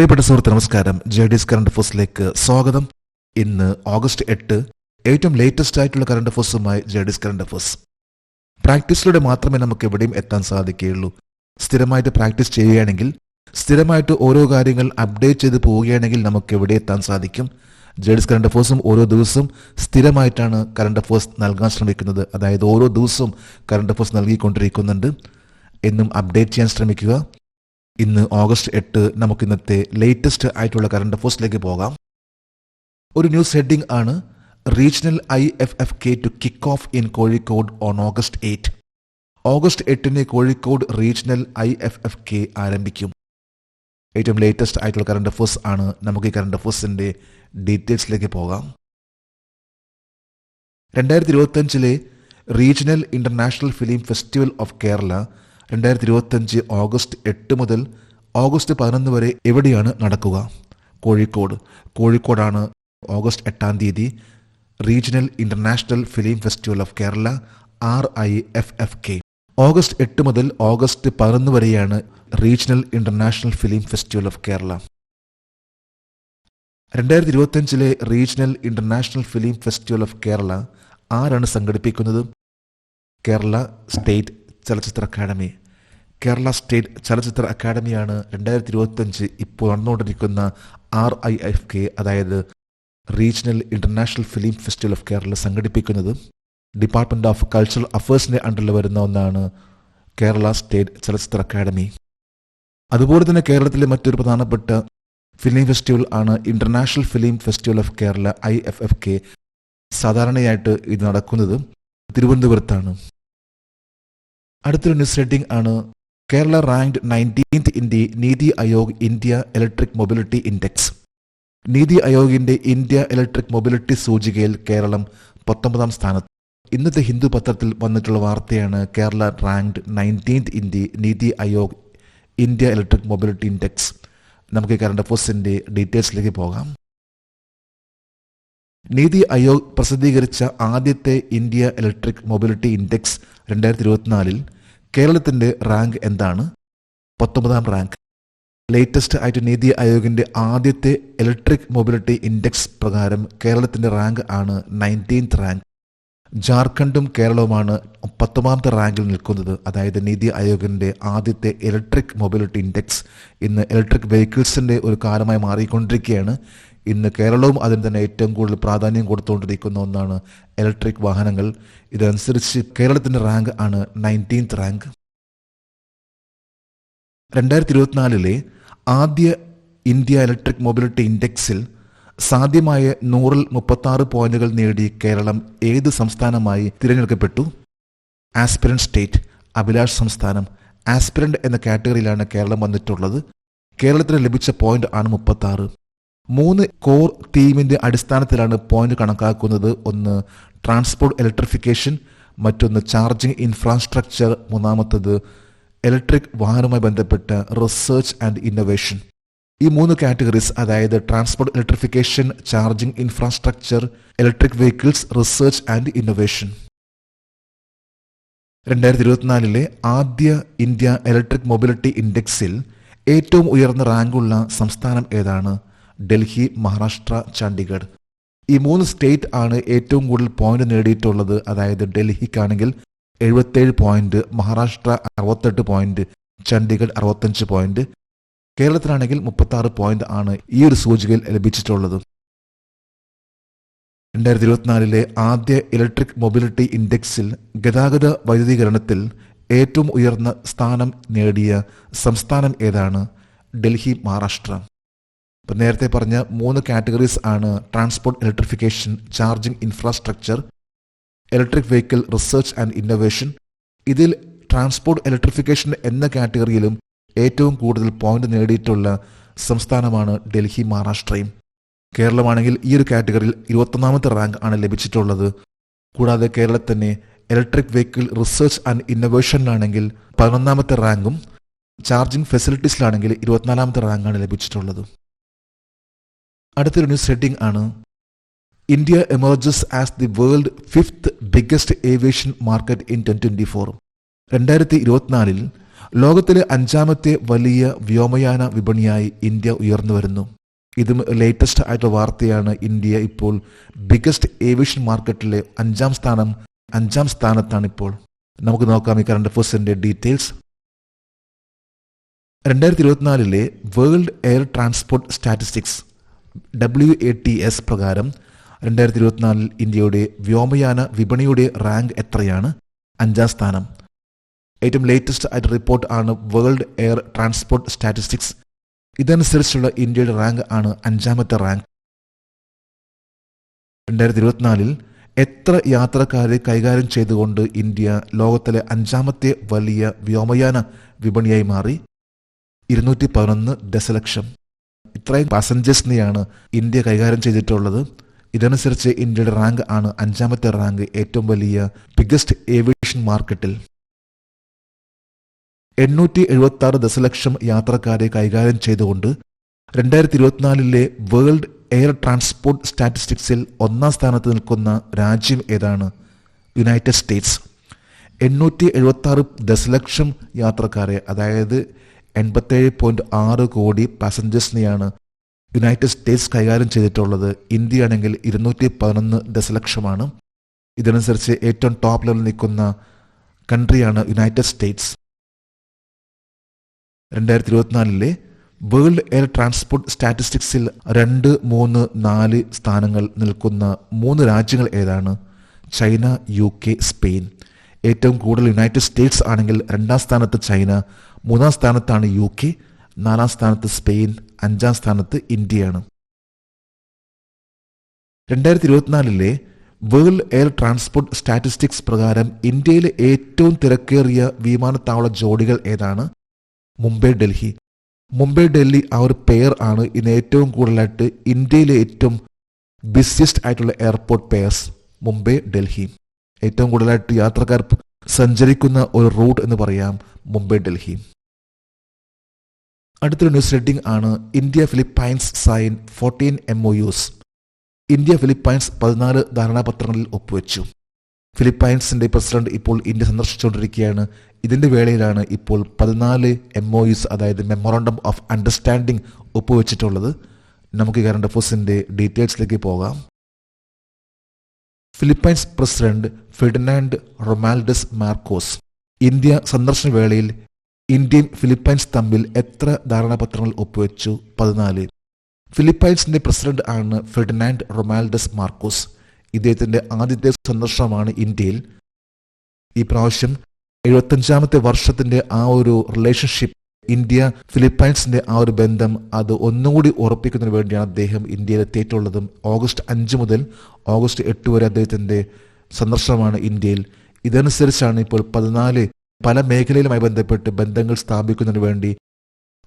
പ്രിയപ്പെട്ട സുഹൃത്ത് നമസ്കാരം. ജെഡിസ് കറണ്ട് അഫേഴ്സിലേക്ക് സ്വാഗതം. ഇന്ന് ഓഗസ്റ്റ് 8, ഏറ്റവും ലേറ്റസ്റ്റ് ആയിട്ടുള്ള കറണ്ട് അഫേഴ്സുമായി ജെഡിസ് കറണ്ട് അഫേഴ്സ്. പ്രാക്ടീസിലൂടെ മാത്രമേ നമുക്ക് എവിടെയും എത്താൻ സാധിക്കുകയുള്ളൂ. സ്ഥിരമായിട്ട് പ്രാക്ടീസ് ചെയ്യുകയാണെങ്കിൽ, സ്ഥിരമായിട്ട് ഓരോ കാര്യങ്ങൾ അപ്ഡേറ്റ് ചെയ്ത് പോവുകയാണെങ്കിൽ നമുക്ക് എവിടെ എത്താൻ സാധിക്കും. ജെഡിസ് കറണ്ട് അഫേഴ്സും ഓരോ ദിവസവും സ്ഥിരമായിട്ടാണ് കറണ്ട് അഫേഴ്സ് നൽകാൻ ശ്രമിക്കുന്നത്. അതായത് ഓരോ ദിവസവും കറണ്ട് അഫേഴ്സ് നൽകിക്കൊണ്ടിരിക്കുന്നുണ്ട്. എന്നും അപ്ഡേറ്റ് ചെയ്യാൻ ശ്രമിക്കുക. ഇന്ന് ഓഗസ്റ്റ് 8 നമുക്ക് ഇന്നത്തെ ലേറ്റസ്റ്റ് ആയിട്ടുള്ള കറണ്ട് അഫേഴ്സിലേക്ക് പോകാം. ഒരു ന്യൂസ് ഹെഡിംഗ് ആണ്: regional IFFK to kick off in Kozhikode on August 8. August 8 Kozhikode regional IFFK ആരംഭിക്കും. ഏറ്റവും ലേറ്റസ്റ്റ് ആയിട്ടുള്ള കറണ്ട് അഫേഴ്സ് ആണ്. നമുക്ക് ഈ കറണ്ട് അഫേഴ്സിന്റെ ഡീറ്റെയിൽസിലേക്ക് പോകാം. 2025 regional international film festival of Kerala 2025 August 8 മുതൽ ഓഗസ്റ്റ് 11 വരെ എവിടെയാണ് നടക്കുക? കോഴിക്കോടാണ് August 8 regional international film festival of Kerala RIFFK. August 8 മുതൽ ഓഗസ്റ്റ് 11 വരെയാണ് regional international film festival of Kerala. 2025 regional international film festival of Kerala ആരാണ് സംഘടിപ്പിക്കുന്നത്? കേരള സ്റ്റേറ്റ് ചലച്ചിത്ര അക്കാദമി. കേരള സ്റ്റേറ്റ് ചലച്ചിത്ര അക്കാദമിയാണ് 2025 ഇപ്പോൾ നടന്നുകൊണ്ടിരിക്കുന്ന RIFFK, അതായത് regional international film festival of Kerala സംഘടിപ്പിക്കുന്നത്. ഡിപ്പാർട്ട്മെന്റ് ഓഫ് കൾച്ചറൽ അഫയേഴ്സിന്റെ അണ്ടറിൽ വരുന്ന ഒന്നാണ് കേരള സ്റ്റേറ്റ് ചലച്ചിത്ര അക്കാദമി. അതുപോലെ തന്നെ കേരളത്തിലെ മറ്റൊരു പ്രധാനപ്പെട്ട ഫിലിം ഫെസ്റ്റിവൽ ആണ് international film festival of Kerala IFFK. സാധാരണയായിട്ട് ഇത് നടക്കുന്നത് തിരുവനന്തപുരത്താണ്. അടുത്തൊരു ന്യൂസ് ഹെഡിംഗ് ആണ്: Kerala ranked 19th in the NITI Aayog India electric mobility index. നീതി ആയോഗിന്റെ ഇന്ത്യ ഇലക്ട്രിക് മൊബിലിറ്റി സൂചികയിൽ കേരളം 19ാം സ്ഥാനത്ത്. ഇന്നത്തെ ഹിന്ദു പത്രത്തിൽ വന്നിട്ടുള്ള വാർത്തയാണ് Kerala ranked 19th in the NITI Aayog India electric mobility index. നമുക്ക് കറണ്ട് അഫേഴ്സിന്റെ ഡീറ്റെയിൽസിലേക്ക് പോകാം. നീതി ആയോഗ് പ്രസിദ്ധീകരിച്ച ആദ്യത്തെ ഇന്ത്യ ഇലക്ട്രിക് മൊബിലിറ്റി ഇൻഡെക്സ് 2024 കേരളത്തിന്റെ റാങ്ക് എന്താണ്? 19ാം റാങ്ക്. ലേറ്റസ്റ്റ് ആയിട്ട് നീതി ആയോഗിന്റെ ആദ്യത്തെ ഇലക്ട്രിക് മൊബിലിറ്റി ഇൻഡെക്സ് പ്രകാരം കേരളത്തിന്റെ റാങ്ക് ആണ് 19th റാങ്ക്. ജാർഖണ്ഡും കേരളവുമാണ് 19ാമത്തെ റാങ്കിൽ നിൽക്കുന്നത്. അതായത് നീതി ആയോഗിന്റെ ആദ്യത്തെ ഇലക്ട്രിക് മൊബിലിറ്റി ഇൻഡെക്സ്. ഇന്ന് ഇലക്ട്രിക് വെഹിക്കിൾസിന്റെ ഒരു കാലമായി മാറിക്കൊണ്ടിരിക്കുകയാണ്. ഇന്ന് കേരളവും അതിന് തന്നെ ഏറ്റവും കൂടുതൽ പ്രാധാന്യം കൊടുത്തുകൊണ്ടിരിക്കുന്ന ഒന്നാണ് ഇലക്ട്രിക് വാഹനങ്ങൾ. ഇതനുസരിച്ച് കേരളത്തിന്റെ റാങ്ക് ആണ് 19th റാങ്ക്. 2024 ആദ്യ ഇന്ത്യ ഇലക്ട്രിക് മൊബിലിറ്റി ഇൻഡെക്സിൽ സാധ്യമായ 100ൽ 36 പോയിന്റുകൾ നേടി കേരളം ഏത് സംസ്ഥാനമായി തിരഞ്ഞെടുക്കപ്പെട്ടു? ആസ്പിരന്റ് സ്റ്റേറ്റ്, അഭിലാഷ് സംസ്ഥാനം. ആസ്പിരന്റ് എന്ന കാറ്റഗറിയിലാണ് കേരളം വന്നിട്ടുള്ളത്. കേരളത്തിന് ലഭിച്ച പോയിന്റ് ആണ് 36. 3 കോർ തീമിന്റെ അടിസ്ഥാനത്തിലാണ് പോയിന്റ് കണക്കാക്കുന്നത്. ഒന്ന് ട്രാൻസ്പോർട്ട് ഇലക്ട്രിഫിക്കേഷൻ, മറ്റൊന്ന് ചാർജിംഗ് ഇൻഫ്രാസ്ട്രക്ചർ, മൂന്നാമത്തത് ഇലക്ട്രിക് വാഹനവുമായി ബന്ധപ്പെട്ട റിസർച്ച് ആൻഡ് ഇന്നൊവേഷൻ. ഈ 3 കാറ്റഗറീസ്, അതായത് transport electrification, charging infrastructure, electric vehicles, research and innovation. 2024 ആദ്യ ഇന്ത്യ ഇലക്ട്രിക് മൊബിലിറ്റി ഇൻഡെക്സിൽ ഏറ്റവും ഉയർന്ന റാങ്കുള്ള സംസ്ഥാനം ഏതാണ്? ഡൽഹി, മഹാരാഷ്ട്ര, ചണ്ഡീഗഡ്. ഈ 3 സ്റ്റേറ്റ് ആണ് ഏറ്റവും കൂടുതൽ പോയിന്റ് നേടിയിട്ടുള്ളത്. അതായത് ഡൽഹിക്കാണെങ്കിൽ 77 point, Maharashtra 68 point, Chandigarh 65 point. കേരളത്തിലാണെങ്കിൽ 36 പോയിന്റ് ആണ് ഈ ഒരു സൂചികയിൽ ലഭിച്ചിട്ടുള്ളത്. 2024 ആദ്യ ഇലക്ട്രിക് മൊബിലിറ്റി ഇൻഡെക്സിൽ ഗതാഗത വൈദ്യുതീകരണത്തിൽ ഏറ്റവും ഉയർന്ന സ്ഥാനം നേടിയ സംസ്ഥാനം ഏതാണ്? ഡൽഹി, മഹാരാഷ്ട്ര. ഇപ്പം നേരത്തെ പറഞ്ഞ 3 കാറ്റഗറീസ് ആണ് transport electrification, charging infrastructure, electric vehicle, research and innovation. ഇതിൽ ട്രാൻസ്പോർട്ട് ഇലക്ട്രിഫിക്കേഷൻ എന്ന കാറ്റഗറിയിലും ഏറ്റവും കൂടുതൽ പോയിന്റ് നേടിയിട്ടുള്ള സംസ്ഥാനമാണ് ഡൽഹി, മഹാരാഷ്ട്രയും. കേരളമാണെങ്കിൽ ഈ ഒരു കാറ്റഗറിയിൽ 21ാമത്തെ റാങ്ക് ആണ് ലഭിച്ചിട്ടുള്ളത്. കൂടാതെ കേരളത്തിന് ഇലക്ട്രിക് വെഹിക്കിൾ, റിസർച്ച് ആൻഡ് ഇന്നൊവേഷനിലാണെങ്കിൽ 11ാമത്തെ റാങ്കും ചാർജിംഗ് ഫെസിലിറ്റീസിലാണെങ്കിൽ 24ാമത്തെ റാങ്കാണ് ലഭിച്ചിട്ടുള്ളത്. അടുത്തൊരു ന്യൂസ് ഹെഡിംഗ് ആണ്: India emerges as the world 5th biggest aviation market in 2024. 2024 ലോകത്തിലെ 5ാമത്തെ വലിയ വ്യോമയാന വിപണിയായി ഇന്ത്യ ഉയർന്നു വരുന്നു. ഇതും ലേറ്റസ്റ്റ് ആയിട്ടുള്ള വാർത്തയാണ്. ഇന്ത്യ ഇപ്പോൾ ബിഗസ്റ്റ് ഏവിയേഷൻ മാർക്കറ്റിലെ 5ാം സ്ഥാനത്താണ് ഇപ്പോൾ. നമുക്ക് നോക്കാം ഈ കറണ്ട് അഫയേഴ്സിന്റെ details. 2024 world air transport statistics WATS പ്രകാരം 2024 ഇന്ത്യയുടെ വ്യോമയാന വിപണിയുടെ റാങ്ക് എത്രയാണ്? 5ാം സ്ഥാനം. ഏറ്റവും ലേറ്റസ്റ്റ് ആയിട്ട് റിപ്പോർട്ട് ആണ് വേൾഡ് എയർ ട്രാൻസ്പോർട്ട് സ്റ്റാറ്റിസ്റ്റിക്സ്. ഇതനുസരിച്ചുള്ള ഇന്ത്യയുടെ റാങ്ക് ആണ് 5ാമത്തെ റാങ്ക്. 2024 എത്ര യാത്രക്കാരെ കൈകാര്യം ചെയ്തുകൊണ്ട് ഇന്ത്യ ലോകത്തിലെ 5ാമത്തെ വലിയ വ്യോമയാന വിപണിയായി മാറി? 211 ദശലക്ഷം. ഇത്രയും പാസഞ്ചേഴ്സിനെയാണ് ഇന്ത്യ കൈകാര്യം ചെയ്തിട്ടുള്ളത്. ഇതനുസരിച്ച് ഇന്ത്യയുടെ റാങ്ക് ആണ് 5ാമത്തെ റാങ്ക് ഏറ്റവും വലിയ ബിഗസ്റ്റ് ഏവിയേഷൻ മാർക്കറ്റിൽ. 876 ദശലക്ഷം യാത്രക്കാരെ കൈകാര്യം ചെയ്തുകൊണ്ട് 2024 വേൾഡ് എയർ ട്രാൻസ്പോർട്ട് സ്റ്റാറ്റിസ്റ്റിക്സിൽ 1ാം സ്ഥാനത്ത് നിൽക്കുന്ന രാജ്യം ഏതാണ്? United States. 876 ദശലക്ഷം യാത്രക്കാരെ, അതായത് 87.6 കോടി പാസഞ്ചേഴ്സിനെയാണ് യുണൈറ്റഡ് സ്റ്റേറ്റ്സ് കൈകാര്യം ചെയ്തിട്ടുള്ളത്. ഇന്ത്യയാണെങ്കിൽ 211 ദശലക്ഷമാണ്. ഇതനുസരിച്ച് ഏറ്റവും ടോപ്പ് ലെവലിൽ നിൽക്കുന്ന കൺട്രിയാണ് United States. 2024 world air transport സ്റ്റാറ്റിസ്റ്റിക്സിൽ 2, 3, 4 സ്ഥാനങ്ങൾ നിൽക്കുന്ന 3 രാജ്യങ്ങൾ ഏതാണ്? China, UK, Spain. ഏറ്റവും കൂടുതൽ യുണൈറ്റഡ് സ്റ്റേറ്റ്സ് ആണെങ്കിൽ 2ാം സ്ഥാനത്ത് ചൈന, 3ാം സ്ഥാനത്താണ് UK, 4ാം സ്ഥാനത്ത് സ്പെയിൻ, 5ാം സ്ഥാനത്ത് ഇന്ത്യയാണ്. 2024 വേൾഡ് എയർ ട്രാൻസ്പോർട്ട് സ്റ്റാറ്റിസ്റ്റിക്സ് പ്രകാരം ഇന്ത്യയിലെ ഏറ്റവും തിരക്കേറിയ വിമാനത്താവള ജോഡികൾ ഏതാണ്? മുംബൈ, ഡൽഹി. മുംബൈ, ഡൽഹി ആ ഒരു പെയർ ആണ് ഇന്ന് ഏറ്റവും കൂടുതലായിട്ട് ഇന്ത്യയിലെ ഏറ്റവും ബിസിയസ്റ്റ് ആയിട്ടുള്ള എയർപോർട്ട് പെയർസ്. മുംബൈ, ഡൽഹി. ഏറ്റവും കൂടുതലായിട്ട് യാത്രക്കാർ സഞ്ചരിക്കുന്ന ഒരു റൂട്ട് എന്ന് പറയാം മുംബൈ, ഡൽഹി. അടുത്തൊരു ന്യൂസ് റീഡിംഗ് ആണ്. India Philippines sign 14 MOUs. India Philippines 14 ധാരണാപത്രങ്ങളിൽ ഒപ്പുവെച്ചു. ഫിലിപ്പൈൻസിന്റെ പ്രസിഡന്റ് ഇപ്പോൾ ഇന്ത്യ സന്ദർശിച്ചുകൊണ്ടിരിക്കുകയാണ്. ഇതിന്റെ വേളയിലാണ് ഇപ്പോൾ 14 MOUs, അതായത് മെമ്മോറണ്ടം ഓഫ് അണ്ടർസ്റ്റാൻഡിംഗ് ഒപ്പുവെച്ചിട്ടുള്ളത്. നമുക്ക് കറണ്ട് അഫയേഴ്സിന്റെ ഡീറ്റെയിൽസിലേക്ക് പോകാം. Philippines president Ferdinand Romualdez Marcos India സന്ദർശന വേളയിൽ ഇന്ത്യയും ഫിലിപ്പൈൻസ് തമ്മിൽ എത്ര ധാരണാപത്രങ്ങൾ ഒപ്പുവെച്ചു? 14. ഫിലിപ്പൈൻസിന്റെ പ്രസിഡന്റ് ആണ് ഫെർഡിനാൻഡ് റൊമാൽഡസ് മാർക്കോസ്. ഇദ്ദേഹത്തിന്റെ ആദ്യത്തെ സന്ദർശനമാണ് ഇന്ത്യയിൽ. ഈ പ്രാവശ്യം 75ാമത്തെ വർഷത്തിന്റെ ആ ഒരു റിലേഷൻഷിപ്പ്, ഇന്ത്യ ഫിലിപ്പൈൻസിന്റെ ആ ഒരു ബന്ധം, അത് ഒന്നുകൂടി ഉറപ്പിക്കുന്നതിന് വേണ്ടിയാണ് അദ്ദേഹം ഇന്ത്യയിൽ എത്തിയിട്ടുള്ളതും. ഓഗസ്റ്റ് 5 മുതൽ ഓഗസ്റ്റ് 8 വരെ അദ്ദേഹത്തിന്റെ സന്ദർശനമാണ് ഇന്ത്യയിൽ. ഇതനുസരിച്ചാണ് ഇപ്പോൾ 14 പല മേഖലയിലുമായി ബന്ധപ്പെട്ട് ബന്ധങ്ങൾ സ്ഥാപിക്കുന്നതിന് വേണ്ടി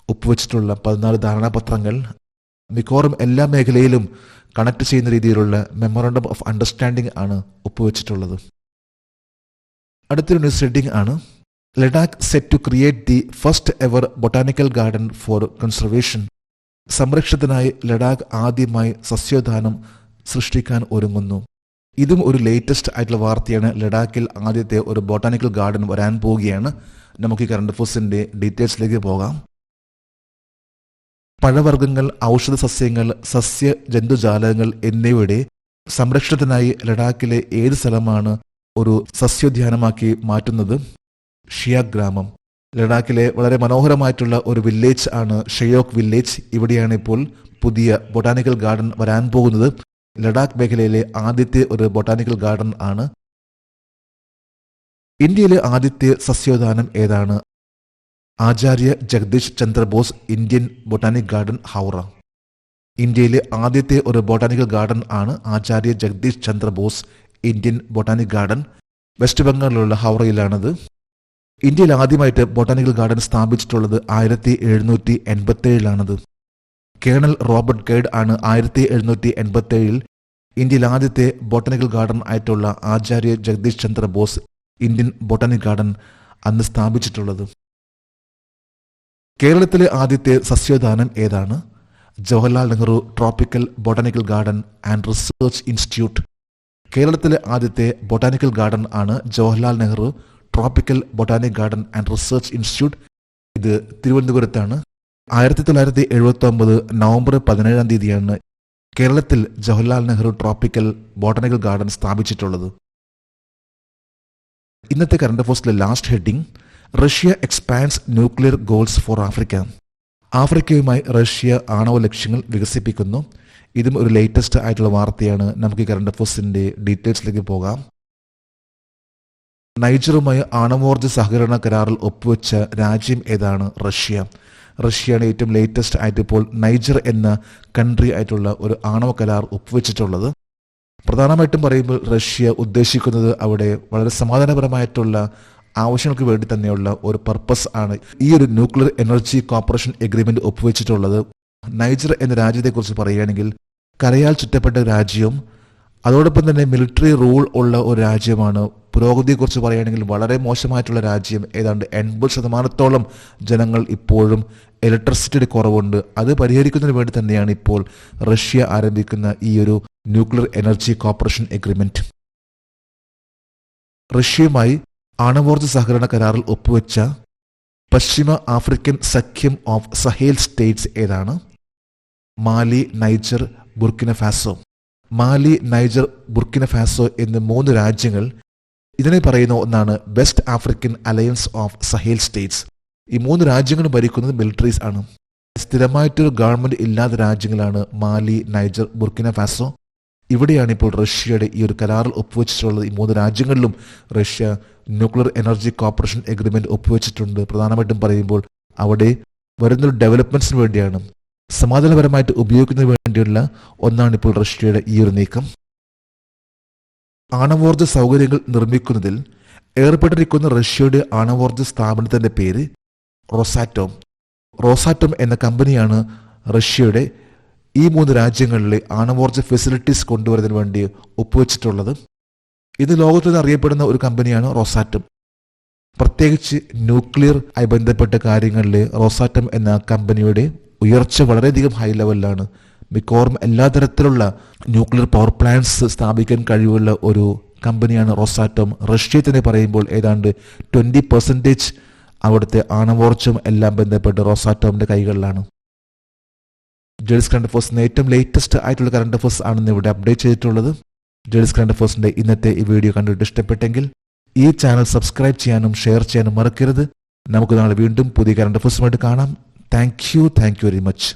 ഒപ്പുവെച്ചിട്ടുള്ള 14 ധാരണാപത്രങ്ങൾ. മിക്കവാറും എല്ലാ മേഖലയിലും കണക്ട് ചെയ്യുന്ന രീതിയിലുള്ള മെമ്മോറണ്ടം ഓഫ് അണ്ടർസ്റ്റാൻഡിംഗ് ആണ് ഒപ്പുവെച്ചിട്ടുള്ളത്. അടുത്തൊരു ന്യൂസ് റീഡിംഗ് ആണ്. Ladakh set to create the first ever botanical garden for conservation. സംരക്ഷണത്തിനായി ലഡാക്ക് ആദ്യമായി സസ്യോദ്യാനം സൃഷ്ടിക്കാൻ ഒരുങ്ങുന്നു. ഇതും ഒരു ലേറ്റസ്റ്റ് ആയിട്ടുള്ള വാർത്തയാണ്. ലഡാക്കിൽ ആദ്യത്തെ ഒരു ബൊട്ടാനിക്കൽ ഗാർഡൻ വരാൻ പോവുകയാണ്. നമുക്ക് ഈ കറണ്ട് അഫയേഴ്സിന്റെ ഡീറ്റെയിൽസിലേക്ക് പോകാം. പഴവർഗ്ഗങ്ങൾ, ഔഷധ സസ്യങ്ങൾ, സസ്യ ജന്തുജാലകങ്ങൾ എന്നിവയുടെ സംരക്ഷണത്തിനായി ലഡാക്കിലെ ഏത് സ്ഥലമാണ് ഒരു സസ്യോദ്യാനമാക്കി മാറ്റുന്നത്? ഷിയാക് ഗ്രാമം. ലഡാക്കിലെ വളരെ മനോഹരമായിട്ടുള്ള ഒരു വില്ലേജ് ആണ് ഷെയോക്ക് വില്ലേജ്. ഇവിടെയാണ് ഇപ്പോൾ പുതിയ ബൊട്ടാനിക്കൽ ഗാർഡൻ വരാൻ പോകുന്നത്. ലഡാക്ക് മേഖലയിലെ ആദ്യത്തെ ഒരു ബൊട്ടാനിക്കൽ ഗാർഡൻ ആണ്. ഇന്ത്യയിലെ ആദ്യത്തെ സസ്യോദ്യാനം ഏതാണ്? Acharya Jagadish Chandrabose Indian botanic garden, Howrah. ഇന്ത്യയിലെ ആദ്യത്തെ ഒരു ബൊട്ടാനിക്കൽ ഗാർഡൻ ആണ് Acharya Jagadish Chandrabose Indian botanic garden. West ബംഗാളിലുള്ള ഹൗറയിലാണത്. ഇന്ത്യയിൽ ആദ്യമായിട്ട് ബൊട്ടാനിക്കൽ ഗാർഡൻ സ്ഥാപിച്ചിട്ടുള്ളത് 1787 കേണൽ റോബർട്ട് ഗൈഡ് ആണ് 1787 ഇന്ത്യയിൽ ആദ്യത്തെ ബൊട്ടാനിക്കൽ ഗാർഡൻ ആയിട്ടുള്ള Acharya Jagadish Chandra Bose Indian botanic garden അന്ന് സ്ഥാപിച്ചിട്ടുള്ളത്. കേരളത്തിലെ ആദ്യത്തെ സസ്യോദ്യാനം ഏതാണ്? Jawaharlal Nehru tropical botanical garden and research institute. കേരളത്തിലെ ആദ്യത്തെ ബൊട്ടാനിക്കൽ ഗാർഡൻ ആണ് Jawaharlal Nehru tropical botanic garden and research institute. ഇത് തിരുവനന്തപുരത്താണ്. 1979 നവംബർ 17 തീയതിയാണ് കേരളത്തിൽ Jawaharlal Nehru tropical botanical garden സ്ഥാപിച്ചിട്ടുള്ളത്. ഇന്നത്തെ കറണ്ട് അഫയേഴ്സിലെ last heading: Russia expands nuclear goals for Africa. ആഫ്രിക്കയുമായി റഷ്യ ആണവ ലക്ഷ്യങ്ങൾ വികസിപ്പിക്കുന്നു. ഇതും ഒരു ലേറ്റസ്റ്റ് ആയിട്ടുള്ള വാർത്തയാണ്. നമുക്ക് ഈ കറണ്ട് അഫയേഴ്സിന്റെ ഡീറ്റെയിൽസിലേക്ക് പോകാം. നൈജറുമായി ആണവോർജ്ജ സഹകരണ കരാറിൽ ഒപ്പുവെച്ച രാജ്യം ഏതാണ്? റഷ്യ. റഷ്യയാണ് ഏറ്റവും ലേറ്റസ്റ്റ് ആയിട്ട് ഇപ്പോൾ നൈജർ എന്ന കൺട്രി ആയിട്ടുള്ള ഒരു ആണവ കരാർ ഒപ്പുവെച്ചിട്ടുള്ളത്. പ്രധാനമായിട്ടും പറയുമ്പോൾ റഷ്യ ഉദ്ദേശിക്കുന്നത് അവിടെ വളരെ സമാധാനപരമായിട്ടുള്ള ആവശ്യങ്ങൾക്ക് വേണ്ടി തന്നെയുള്ള ഒരു പർപ്പസ് ആണ് ഈ ഒരു ന്യൂക്ലിയർ എനർജി കോർപ്പറേഷൻ എഗ്രിമെന്റ് ഒപ്പുവെച്ചിട്ടുള്ളത്. നൈജർ എന്ന രാജ്യത്തെക്കുറിച്ച് പറയുകയാണെങ്കിൽ കരയാൽ ചുറ്റപ്പെട്ട രാജ്യവും അതോടൊപ്പം തന്നെ മിലിറ്ററി റൂൾ ഉള്ള ഒരു രാജ്യമാണ്. പുരോഗതിയെക്കുറിച്ച് പറയുകയാണെങ്കിൽ വളരെ മോശമായിട്ടുള്ള രാജ്യം. ഏതാണ്ട് 80% ജനങ്ങൾ ഇപ്പോഴും ഇലക്ട്രിസിറ്റിയുടെ കുറവുണ്ട്. അത് പരിഹരിക്കുന്നതിന് വേണ്ടി തന്നെയാണ് ഇപ്പോൾ റഷ്യ ആരംഭിക്കുന്ന ഈ ഒരു ന്യൂക്ലിയർ എനർജി കോർപ്പറേഷൻ എഗ്രിമെന്റ്. റഷ്യയുമായി ആണവോർജ്ജ സഹകരണ കരാറിൽ ഒപ്പുവെച്ച പശ്ചിമ ആഫ്രിക്കൻ സഖ്യം ഓഫ് സഹേൽ സ്റ്റേറ്റ്സ് ഏതാണ്? മാലി, നൈജർ, ബുർക്കിന ഫാസോ. മാലി, നൈജർ, ബുർക്കിന ഫാസോ എന്നീ 3 രാജ്യങ്ങൾ ഇതിനെ പറയുന്ന ഒന്നാണ് west African alliance of Sahel States. ഈ 3 രാജ്യങ്ങളും ഭരിക്കുന്നത് മിലിറ്ററീസ് ആണ്. സ്ഥിരമായിട്ടൊരു ഗവൺമെന്റ് ഇല്ലാത്ത രാജ്യങ്ങളാണ് മാലി, നൈജർ, ബുർക്കിന ഫാസോ. ഇവിടെയാണ് ഇപ്പോൾ റഷ്യയുടെ ഈ ഒരു കരാറിൽ ഒപ്പുവെച്ചിട്ടുള്ളത്. ഈ 3 രാജ്യങ്ങളിലും Russia nuclear energy corporation agreement ഒപ്പുവെച്ചിട്ടുണ്ട്. പ്രധാനമായിട്ടും പറയുമ്പോൾ അവിടെ വരുന്നൊരു ഡെവലപ്മെന്റ്സിന് വേണ്ടിയാണ്, സമാധാനപരമായിട്ട് ഉപയോഗിക്കുന്നതിന് വേണ്ടിയുള്ള ഒന്നാണ് ഇപ്പോൾ റഷ്യയുടെ ഈ ഒരു നീക്കം. ആണവോർജ്ജ സൗകര്യങ്ങൾ നിർമ്മിക്കുന്നതിൽ ഏർപ്പെട്ടിരിക്കുന്ന റഷ്യയുടെ ആണവോർജ്ജ സ്ഥാപനത്തിന്റെ പേര് റോസാറ്റോം. റോസാറ്റോം എന്ന കമ്പനിയാണ് റഷ്യയുടെ ഈ 3 രാജ്യങ്ങളിലെ ആണവോർജ്ജ ഫെസിലിറ്റീസ് കൊണ്ടുവരുന്നതിന് വേണ്ടി ഒപ്പുവെച്ചിട്ടുള്ളത്. ഇത് ലോകത്തിൽ അറിയപ്പെടുന്ന ഒരു കമ്പനിയാണ് റോസാറ്റം. പ്രത്യേകിച്ച് ന്യൂക്ലിയർ ആയി ബന്ധപ്പെട്ട കാര്യങ്ങളിൽ റോസാറ്റം എന്ന കമ്പനിയുടെ ഉയർച്ച വളരെയധികം ഹൈ ലെവലിലാണ്. മിക്കവാറും എല്ലാ തരത്തിലുള്ള ന്യൂക്ലിയർ പവർ പ്ലാന്റ്സ് സ്ഥാപിക്കാൻ കഴിവുള്ള ഒരു കമ്പനിയാണ് റോസാറ്റോം. റഷ്യയെ തന്നെ പറയുമ്പോൾ ഏതാണ്ട് 20% അവിടുത്തെ ആണവോർജ്ജം എല്ലാം ബന്ധപ്പെട്ട് റോസാറ്റോമിന്റെ കൈകളിലാണ്. ജേർണലിസ്റ്റ് കറണ്ട് അഫയേഴ്സിന്റെ ഏറ്റവും ലേറ്റസ്റ്റ് ആയിട്ടുള്ള കറണ്ട് അഫയേഴ്സ് ആണെന്ന് ഇവിടെ അപ്ഡേറ്റ് ചെയ്തിട്ടുള്ളത്. ജേർണലിസ്റ്റ് കറണ്ട് അഫയേഴ്സിന്റെ ഇന്നത്തെ ഈ വീഡിയോ കണ്ടിട്ട് ഇഷ്ടപ്പെട്ടെങ്കിൽ ഈ ചാനൽ സബ്സ്ക്രൈബ് ചെയ്യാനും ഷെയർ ചെയ്യാനും മറക്കരുത്. നമുക്ക് നാളെ വീണ്ടും പുതിയ കറണ്ട് അഫയേഴ്സുമായിട്ട് കാണാം. Thank you very much.